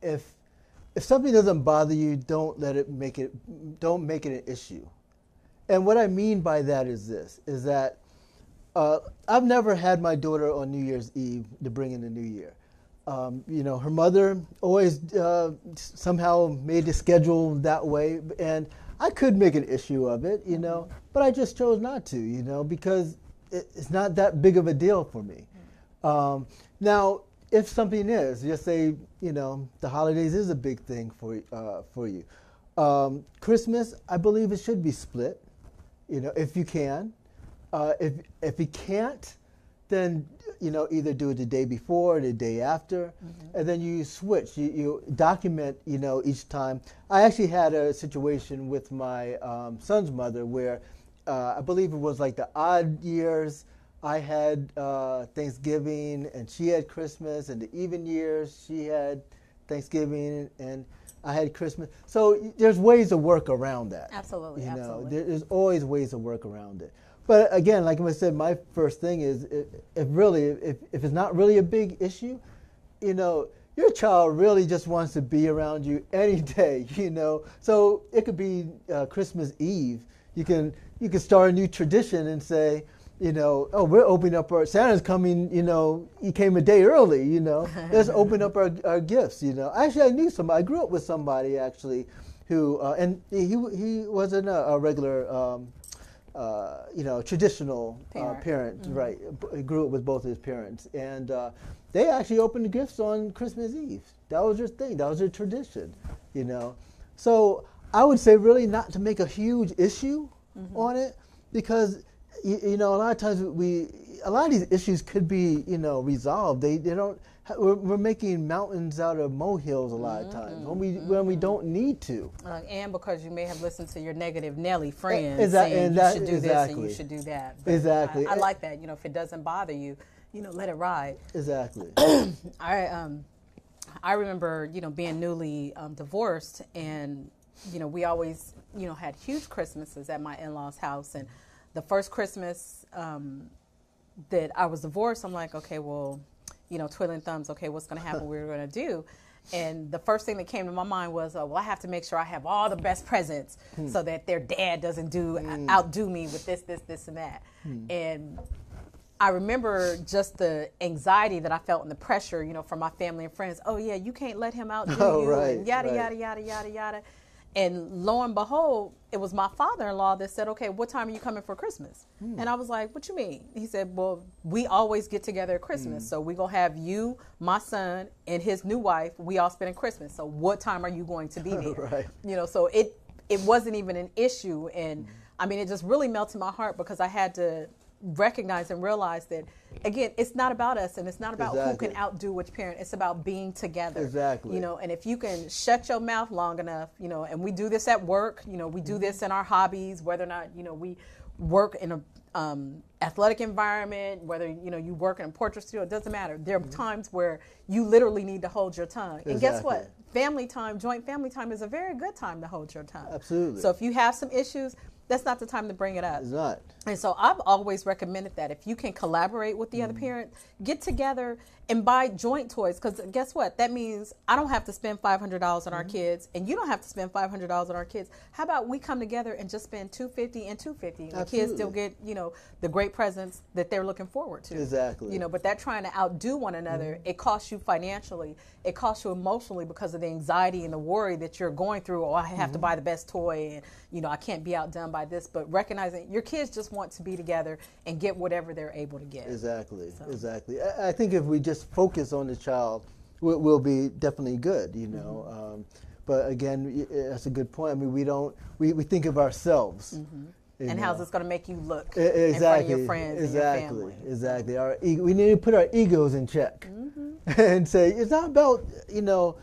E: if something doesn't bother you, don't make it an issue. And what I mean by that is this, is that I've never had my daughter on New Year's Eve to bring in the new year. Her mother always somehow made the schedule that way, and I could make an issue of it, but I just chose not to, because it's not that big of a deal for me. Now, if something is, just say, the holidays is a big thing for you. Christmas, I believe it should be split, if you can. If you can't, then either do it the day before or the day after, and then you switch. You document, each time. I actually had a situation with my son's mother where I believe it was like the odd years I had Thanksgiving and she had Christmas, and the even years she had Thanksgiving, and I had Christmas. So there's ways to work around that.
A: Absolutely,
E: You know,
A: absolutely.
E: there's always ways to work around it. But again, like I said, my first thing is if it's not really a big issue, you know, your child really just wants to be around you any day, you know. So it could be Christmas Eve. You can start a new tradition and say, you know, oh, we're opening up Santa's coming, you know, he came a day early, you know. Let's open up our gifts, you know. Actually, I knew somebody. I grew up with somebody actually who, and he wasn't a regular, you know, traditional parent, right? He grew up with both his parents, and they actually opened the gifts on Christmas Eve. That was their thing. That was their tradition, you know. So I would say really not to make a huge issue on it, because you know, a lot of times a lot of these issues could be, you know, resolved. They don't. We're making mountains out of molehills a lot of times when we don't need to.
A: And because you may have listened to your negative Nelly friends
E: Exactly,
A: saying
E: and
A: you
E: that-
A: should do this
E: exactly.
A: and you should do that. But
E: Exactly.
A: I like that. You know, if it doesn't bother you, you know, let it ride.
E: Exactly.
A: I remember, you know, being newly divorced, and you know, we always, you know, had huge Christmases at my in-laws' house. And the first Christmas that I was divorced, I'm like, okay, well, you know, twiddling thumbs, okay, what's going to happen? We're going to do. And the first thing that came to my mind was, well, I have to make sure I have all the best presents so that their dad doesn't outdo me with this, and that. And I remember just the anxiety that I felt and the pressure, you know, from my family and friends. Oh, yeah, you can't let him outdo you,
E: right,
A: and yada,
E: right.
A: yada, yada, yada, yada. And lo and behold, it was my father-in-law that said, okay, what time are you coming for Christmas? And I was like, what you mean? He said, well, we always get together at Christmas. So we're going to have you, my son, and his new wife. We all spending Christmas. So what time are you going to be there?
E: Right.
A: You know, so it wasn't even an issue. And I mean, it just really melted my heart, because I had to recognize and realize that, again, it's not about us, and it's not about who can outdo which parent. It's about being together.
E: Exactly.
A: You know, and if you can shut your mouth long enough, you know, and we do this at work, you know, we do this in our hobbies, whether or not, you know, we work in a athletic environment, whether, you know, you work in a portrait studio, it doesn't matter. There are times where you literally need to hold your tongue. And guess what? Family time, joint family time, is a very good time to hold your tongue.
E: Absolutely.
A: So if you have some issues, that's not the time to bring it up.
E: It's not.
A: And so I've always recommended that if you can collaborate with the other parent, get together and buy joint toys. Because guess what? That means I don't have to spend $500 on our kids, and you don't have to spend $500 on our kids. How about we come together and just spend $250 and $250? The kids still get, you know, the great presents that they're looking forward to.
E: Exactly.
A: You know, but that trying to outdo one another, it costs you financially, it costs you emotionally, because of the anxiety and the worry that you're going through. Oh, I have to buy the best toy, and, you know, I can't be outdone by this. But recognizing your kids just want to be together and get whatever they're able to get.
E: Exactly. Exactly. I think if we just focus on the child, we'll be definitely good, you know. But again, that's a good point. I mean, we think of ourselves.
A: And how's this going to make you look
E: Exactly.
A: in front of your friends and your family?
E: Exactly. We need to put our egos in check and say it's not about you know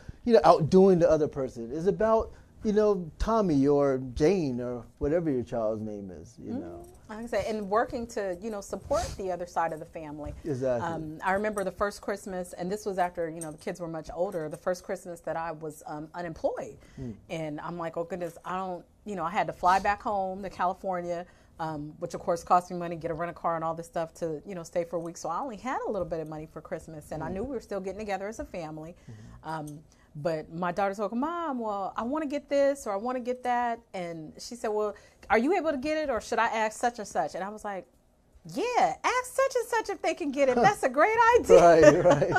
E: outdoing the other person. It's about, you know, Tommy or Jane or whatever your child's name is. You know.
A: Like I said, and working to, you know, support the other side of the family.
E: Exactly.
A: I remember the first Christmas, and this was after, you know, the kids were much older, the first Christmas that I was unemployed. And I'm like, oh goodness, I had to fly back home to California, which of course cost me money, get a rental car and all this stuff to, you know, stay for a week. So I only had a little bit of money for Christmas, and I knew we were still getting together as a family. But my daughter's like, Mom, well, I want to get this or I want to get that. And she said, well, are you able to get it, or should I ask such and such? And I was like, yeah, ask such and such if they can get it. That's a great idea.
E: Right.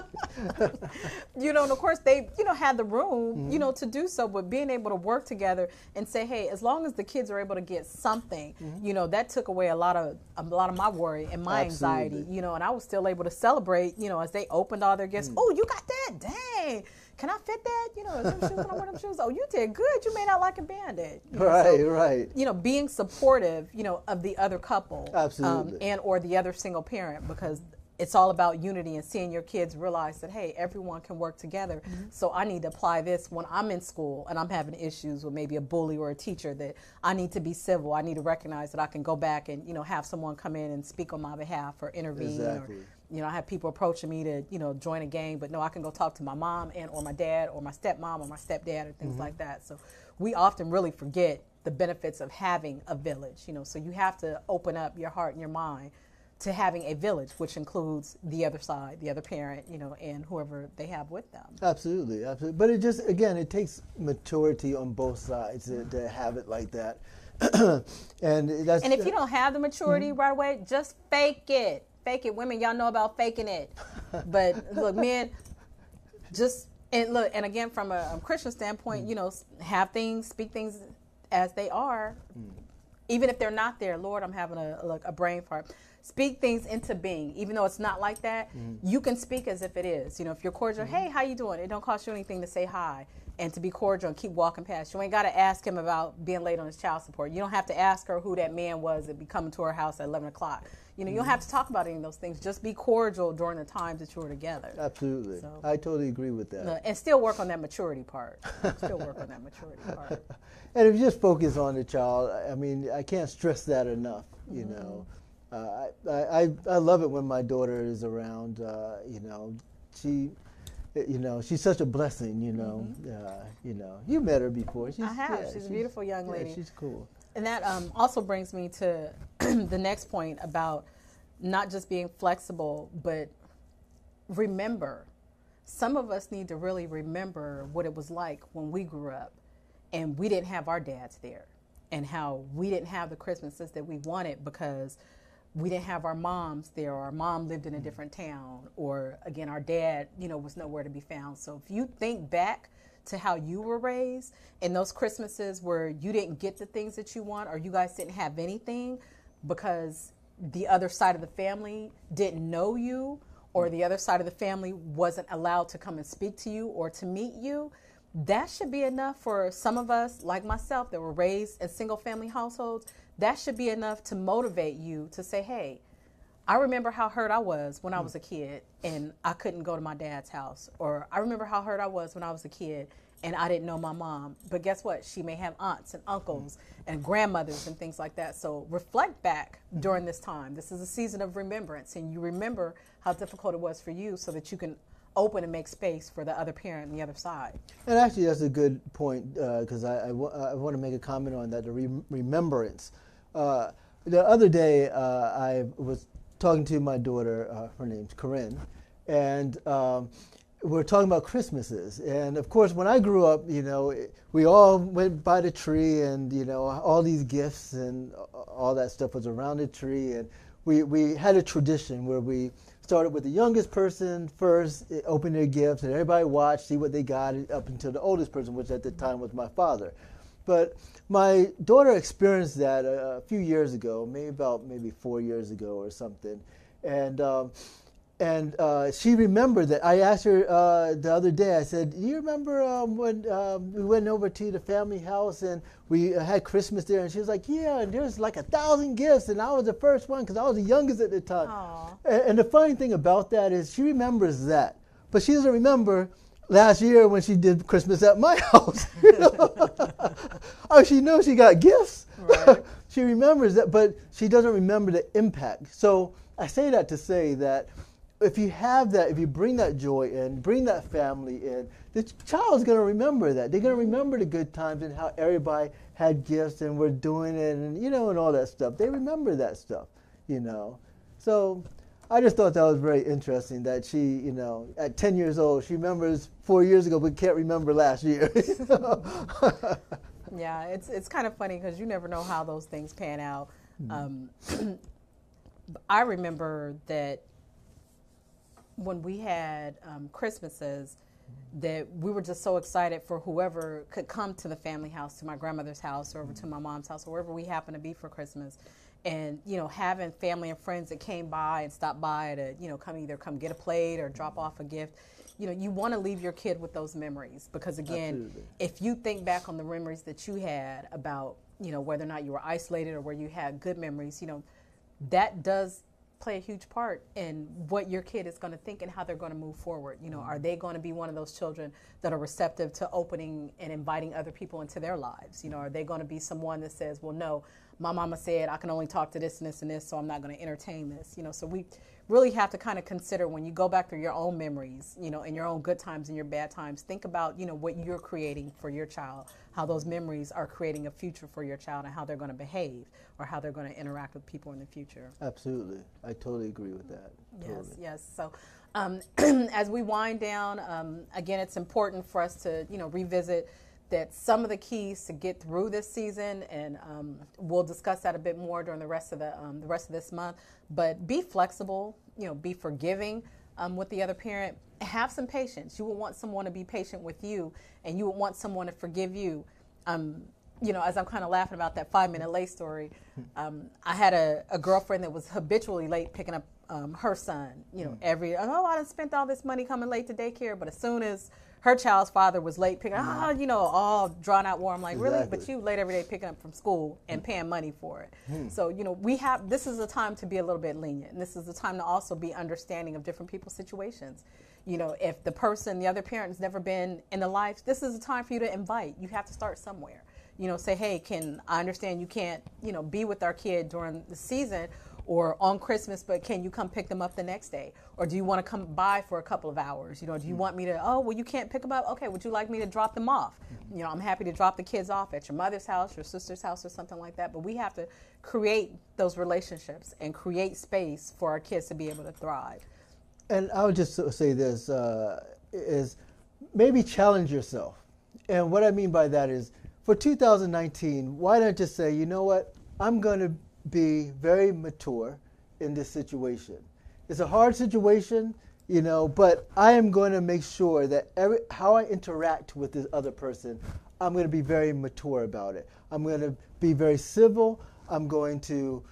A: You know, and of course they, you know, had the room, you know, to do so, but being able to work together and say, hey, as long as the kids are able to get something, you know, that took away a lot of my worry and my anxiety, you know, and I was still able to celebrate, you know, as they opened all their gifts. Oh, you got that? Dang. Can I fit that? You know, is them shoes, can I wear them shoes? Oh, you did good. You may not like a Band-Aid. You know,
E: Right.
A: You know, being supportive, you know, of the other couple.
E: Absolutely.
A: And or the other single parent, because it's all about unity and seeing your kids realize that, hey, everyone can work together. So I need to apply this when I'm in school and I'm having issues with maybe a bully or a teacher, that I need to be civil. I need to recognize that I can go back and, have someone come in and speak on my behalf or intervene.
E: Exactly.
A: Or, I have people approaching me to, join a gang, but no, I can go talk to my mom or my dad or my stepmom or my stepdad or things like that. So we often really forget the benefits of having a village, so you have to open up your heart and your mind to having a village, which includes the other side, the other parent, and whoever they have with them.
E: Absolutely, absolutely. But it takes maturity on both sides to have it like that. And
A: if you don't have the maturity right away, just fake it. Fake it. Women, y'all know about faking it. But look, men, and again, from a Christian standpoint, speak things as they are, even if they're not there. Lord, I'm having a brain fart. Speak things into being, even though it's not like that. You can speak as if it is. If you're cordial, hey, how you doing? It don't cost you anything to say hi and to be cordial and keep walking past. You ain't got to ask him about being late on his child support. You don't have to ask her who that man was that be coming to her house at 11 o'clock. You don't have to talk about any of those things. Just be cordial during the times that you were together.
E: Absolutely. So, I totally agree with that.
A: And still work on that maturity part.
E: And if you just focus on the child, I can't stress that enough, I love it when my daughter is around. She's such a blessing. You met her before.
A: I have. She's a beautiful young lady.
E: Yeah, she's cool.
A: And that also brings me to the next point about not just being flexible, but remember. Some of us need to really remember what it was like when we grew up and we didn't have our dads there, and how we didn't have the Christmases that we wanted because we didn't have our moms there, or our mom lived in a different town, or again, our dad, was nowhere to be found. So if you think back to how you were raised and those Christmases where you didn't get the things that you want, or you guys didn't have anything because the other side of the family didn't know you, or the other side of the family wasn't allowed to come and speak to you or to meet you, that should be enough for some of us, like myself, that were raised in single family households. That should be enough to motivate you to say, hey, I remember how hurt I was when I was a kid and I couldn't go to my dad's house. Or I remember how hurt I was when I was a kid and I didn't know my mom. But guess what? She may have aunts and uncles and grandmothers and things like that. So reflect back during this time. This is a season of remembrance, and you remember how difficult it was for you so that you can open and make space for the other parent on the other side.
E: And actually, that's a good point, because I want to make a comment on that, the remembrance. The other day, I was talking to my daughter, her name's Corinne, and we're talking about Christmases. And of course, when I grew up, we all went by the tree, and all these gifts and all that stuff was around the tree, and we had a tradition where we started with the youngest person first, open their gifts, and everybody watched, see what they got, up until the oldest person, which at the time was my father. But my daughter experienced that a few years ago, maybe 4 years ago or something, and she remembered that. I asked her the other day, I said, do you remember when we went over to the family house and we had Christmas there? And she was like, yeah, and there was like 1,000 gifts, and I was the first one because I was the youngest at the time. And the funny thing about that is she remembers that, but she doesn't remember last year when she did Christmas at my house. Oh, she knows she got gifts. Right. She remembers that, but she doesn't remember the impact. So I say that to say that if you have that, if you bring that joy in, bring that family in, the child's going to remember that. They're going to remember the good times and how everybody had gifts and were doing it, and and all that stuff. They remember that stuff, So I just thought that was very interesting that she, at 10 years old, she remembers 4 years ago but can't remember last year.
A: Yeah, it's kind of funny because you never know how those things pan out. I remember that when we had Christmases, that we were just so excited for whoever could come to the family house, to my grandmother's house, or over to my mom's house, or wherever we happened to be for Christmas. And, having family and friends that came by and stopped by to, come get a plate or drop off a gift. You want to leave your kid with those memories because, again, absolutely, if you think back on the memories that you had about, whether or not you were isolated or where you had good memories, that does play a huge part in what your kid is going to think and how they're going to move forward. You know, are they going to be one of those children that are receptive to opening and inviting other people into their lives? You know, are they going to be someone that says, well, no, my mama said I can only talk to this and this and this, so I'm not going to entertain this. You know, so we really have to kind of consider when you go back through your own memories, you know, and your own good times and your bad times, think about, you know, what you're creating for your child, how those memories are creating a future for your child and how they're going to behave or how they're going to interact with people in the future.
E: Absolutely. I totally agree with that. Totally.
A: Yes. So as we wind down, again, it's important for us to, you know, revisit that some of the keys to get through this season, and we'll discuss that a bit more during the rest of this month. But be flexible, you know, be forgiving with the other parent. Have some patience. You will want someone to be patient with you, and you would want someone to forgive you. You know, as I'm kind of laughing about that 5-minute late story, I had a girlfriend that was habitually late picking up her son. You know, I done spent all this money coming late to daycare, but as soon as her child's father was late picking up, you know, all drawn out war. I'm like, really? But you late every day picking up from school and paying money for it. So, you know, this is a time to be a little bit lenient. And this is a time to also be understanding of different people's situations. You know, if the other parent has never been in the life, this is a time for you to invite. You have to start somewhere. You know, say, hey, I understand you can't, you know, be with our kid during the season or on Christmas, but can you come pick them up the next day? Or do you want to come by for a couple of hours? You know, do you want me to, well, you can't pick them up? Okay, would you like me to drop them off? You know, I'm happy to drop the kids off at your mother's house, your sister's house, or something like that. But we have to create those relationships and create space for our kids to be able to thrive.
E: And I would just say this, is maybe challenge yourself. And what I mean by that is, for 2019, why not just say, you know what, I'm going to be very mature in this situation. It's a hard situation, you know, but I am going to make sure that how I interact with this other person, I'm going to be very mature about it. I'm going to be very civil. I'm going to,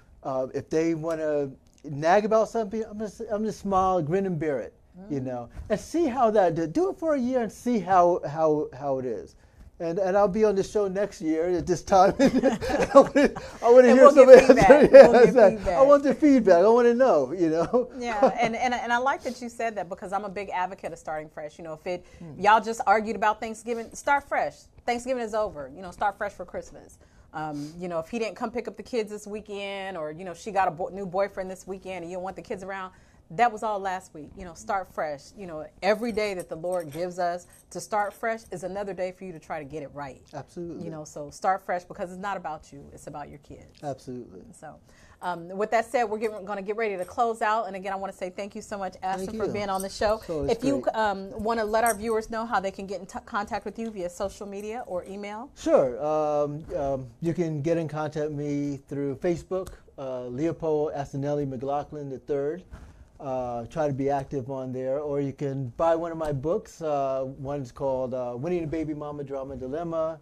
E: if they want to nag about something, I'm going to smile, grin and bear it, you know, and see how that, do it for a year and see how it is. And I'll be on the show next year at this time. I want to hear some feedback. I want the feedback. I want to know, you know.
A: Yeah, and I like that you said that, because I'm a big advocate of starting fresh. You know, if y'all just argued about Thanksgiving, start fresh. Thanksgiving is over. You know, start fresh for Christmas. You know, if he didn't come pick up the kids this weekend, or, you know, she got a new boyfriend this weekend and you don't want the kids around, that was all last week. You know, start fresh. You know, every day that the Lord gives us to start fresh is another day for you to try to get it right.
E: Absolutely.
A: You know, so start fresh, because it's not about you. It's about your kids.
E: Absolutely.
A: So with that said, we're going to get ready to close out. And again, I want to say thank you so much, Aston, for being on the show. If you want to let our viewers know how they can get in contact with you via social media or email.
E: Sure. You can get in contact with me through Facebook, Leopold Astonelli McLaughlin III. Try to be active on there, or you can buy one of my books. One's called Winning the Baby Mama Drama Dilemma.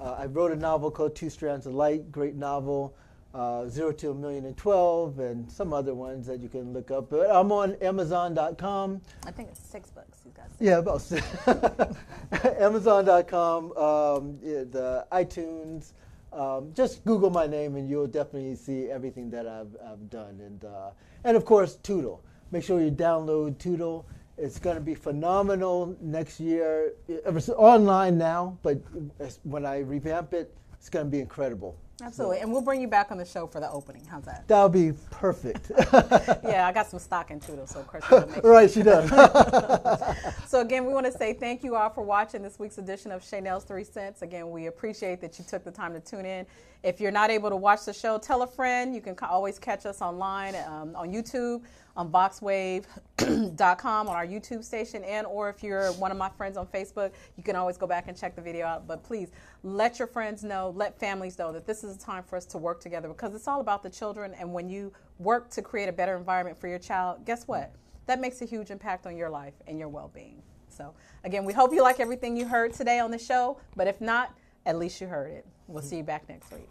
E: I wrote a novel called Two Strands of Light, great novel. 0 to a Million in 12, and some other ones that you can look up. But I'm on Amazon.com.
A: I think it's $6 you guys.
E: Yeah, about Amazon.com, the iTunes. Just Google my name and you'll definitely see everything that I've done. And of course, Toodle. Make sure you download Toodle. It's going to be phenomenal next year. It's online now, but when I revamp it, it's going to be incredible.
A: Absolutely. And we'll bring you back on the show for the opening. How's that?
E: That'll be perfect.
A: Yeah, I got some stock in Toodle, so of course.
E: Right, she does.
A: So again, we want to say thank you all for watching this week's edition of Shaynel's 3 Cents. Again, we appreciate that you took the time to tune in. If you're not able to watch the show, tell a friend. You can always catch us online on YouTube, on VoxWave.com, on our YouTube station, and or if you're one of my friends on Facebook, you can always go back and check the video out. But please let your friends know, let families know that this is a time for us to work together, because it's all about the children. And when you work to create a better environment for your child, guess what? That makes a huge impact on your life and your well-being. So again, we hope you like everything you heard today on the show, but if not, at least you heard it. We'll see you back next week.